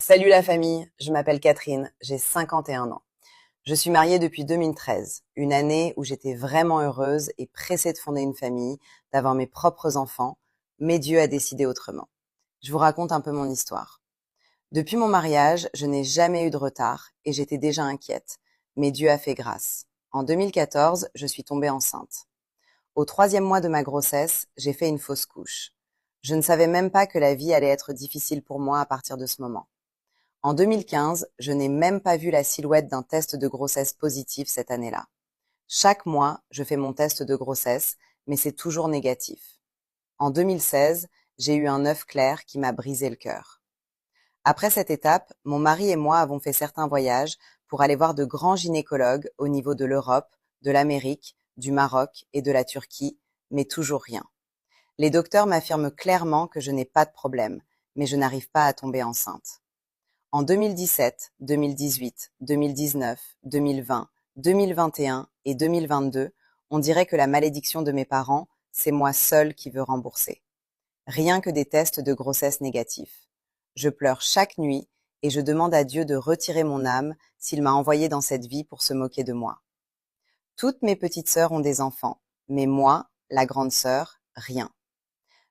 Salut la famille, je m'appelle Catherine, j'ai 51 ans. Je suis mariée depuis 2013, une année où j'étais vraiment heureuse et pressée de fonder une famille, d'avoir mes propres enfants, mais Dieu a décidé autrement. Je vous raconte un peu mon histoire. Depuis mon mariage, je n'ai jamais eu de retard et j'étais déjà inquiète, mais Dieu a fait grâce. En 2014, je suis tombée enceinte. Au 3e mois de ma grossesse, j'ai fait une fausse couche. Je ne savais même pas que la vie allait être difficile pour moi à partir de ce moment. En 2015, je n'ai même pas vu la silhouette d'un test de grossesse positif cette année-là. Chaque mois, je fais mon test de grossesse, mais c'est toujours négatif. En 2016, j'ai eu un œuf clair qui m'a brisé le cœur. Après cette étape, mon mari et moi avons fait certains voyages pour aller voir de grands gynécologues au niveau de l'Europe, de l'Amérique, du Maroc et de la Turquie, mais toujours rien. Les docteurs m'affirment clairement que je n'ai pas de problème, mais je n'arrive pas à tomber enceinte. En 2017, 2018, 2019, 2020, 2021 et 2022, on dirait que la malédiction de mes parents, c'est moi seule qui veux rembourser. Rien que des tests de grossesse négatifs. Je pleure chaque nuit et je demande à Dieu de retirer mon âme s'il m'a envoyée dans cette vie pour se moquer de moi. Toutes mes petites sœurs ont des enfants, mais moi, la grande sœur, rien.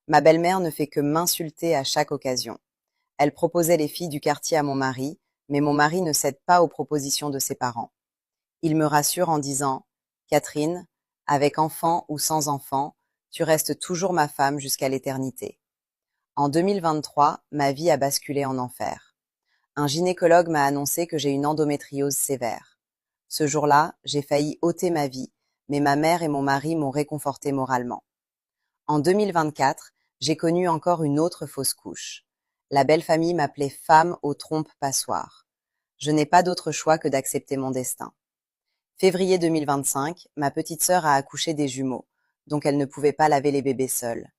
Ma belle-mère ne fait que m'insulter à chaque occasion. Elle proposait les filles du quartier à mon mari, mais mon mari ne cède pas aux propositions de ses parents. Il me rassure en disant « Catherine, avec enfant ou sans enfant, tu restes toujours ma femme jusqu'à l'éternité. » En 2023, ma vie a basculé en enfer. Un gynécologue m'a annoncé que j'ai une endométriose sévère. Ce jour-là, j'ai failli ôter ma vie, mais ma mère et mon mari m'ont réconfortée moralement. En 2024, j'ai connu encore une autre fausse couche. La belle famille m'appelait femme aux trompes passoires. Je n'ai pas d'autre choix que d'accepter mon destin. Février 2025, ma petite sœur a accouché des jumeaux, donc elle ne pouvait pas laver les bébés seule.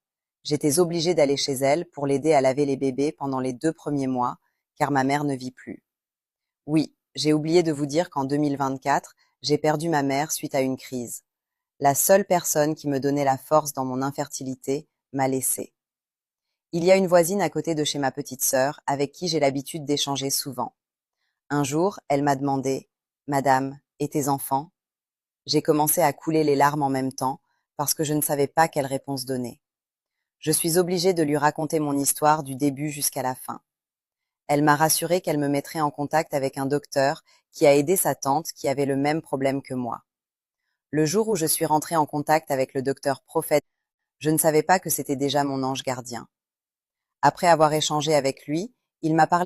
J'étais obligée d'aller chez elle pour l'aider à laver les bébés pendant les 2 premiers mois, car ma mère ne vit plus. Oui, j'ai oublié de vous dire qu'en 2024, j'ai perdu ma mère suite à une crise. La seule personne qui me donnait la force dans mon infertilité m'a laissée. Il y a une voisine à côté de chez ma petite sœur avec qui j'ai l'habitude d'échanger souvent. Un jour, elle m'a demandé « Madame, et tes enfants ?» J'ai commencé à couler les larmes en même temps parce que je ne savais pas quelle réponse donner. Je suis obligée de lui raconter mon histoire du début jusqu'à la fin. Elle m'a rassurée qu'elle me mettrait en contact avec un docteur qui a aidé sa tante qui avait le même problème que moi. Le jour où je suis rentrée en contact avec le docteur Prophète, je ne savais pas que c'était déjà mon ange gardien. Après avoir échangé avec lui, il m'a parlé